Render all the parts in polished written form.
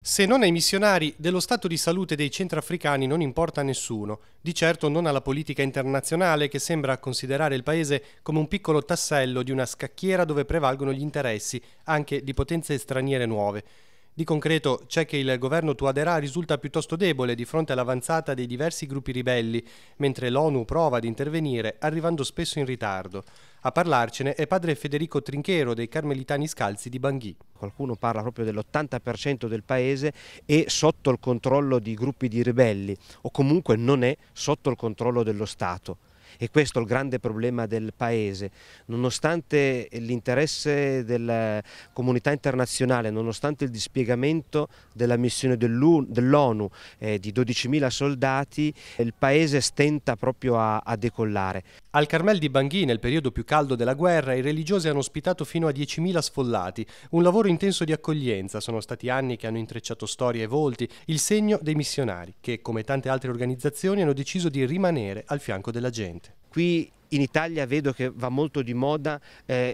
Se non ai missionari, dello stato di salute dei centroafricani non importa a nessuno, di certo non alla politica internazionale che sembra considerare il paese come un piccolo tassello di una scacchiera dove prevalgono gli interessi anche di potenze straniere nuove. Di concreto c'è che il governo Touadéra risulta piuttosto debole di fronte all'avanzata dei diversi gruppi ribelli, mentre l'ONU prova ad intervenire arrivando spesso in ritardo. A parlarcene è padre Federico Trinchero dei Carmelitani Scalzi di Bangui. Qualcuno parla proprio dell'80% del paese è sotto il controllo di gruppi di ribelli o comunque non è sotto il controllo dello Stato. E questo è il grande problema del paese, nonostante l'interesse della comunità internazionale, nonostante il dispiegamento della missione dell'ONU di 12.000 soldati, il paese stenta proprio a decollare. Al Carmel di Bangui, nel periodo più caldo della guerra, i religiosi hanno ospitato fino a 10.000 sfollati. Un lavoro intenso di accoglienza, sono stati anni che hanno intrecciato storie e volti, il segno dei missionari, che come tante altre organizzazioni hanno deciso di rimanere al fianco della gente. Qui in Italia vedo che va molto di moda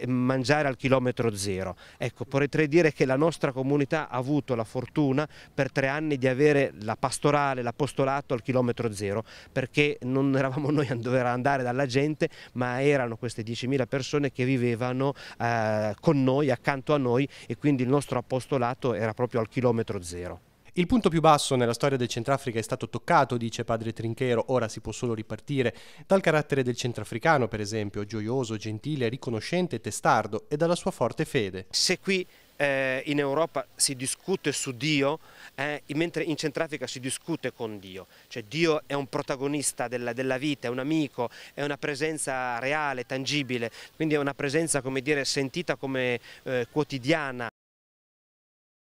mangiare al chilometro zero. Ecco, potrei dire che la nostra comunità ha avuto la fortuna per 3 anni di avere la pastorale, l'apostolato al chilometro zero, perché non eravamo noi a dover andare dalla gente, ma erano queste 10.000 persone che vivevano con noi, accanto a noi, e quindi il nostro apostolato era proprio al chilometro zero. Il punto più basso nella storia del Centrafrica è stato toccato, dice padre Trinchero, ora si può solo ripartire, dal carattere del centrafricano per esempio, gioioso, gentile, riconoscente, testardo, e dalla sua forte fede. Se qui in Europa si discute su Dio, mentre in Centrafrica si discute con Dio, cioè Dio è un protagonista della vita, è un amico, è una presenza reale, tangibile, quindi è una presenza, come dire, sentita come quotidiana.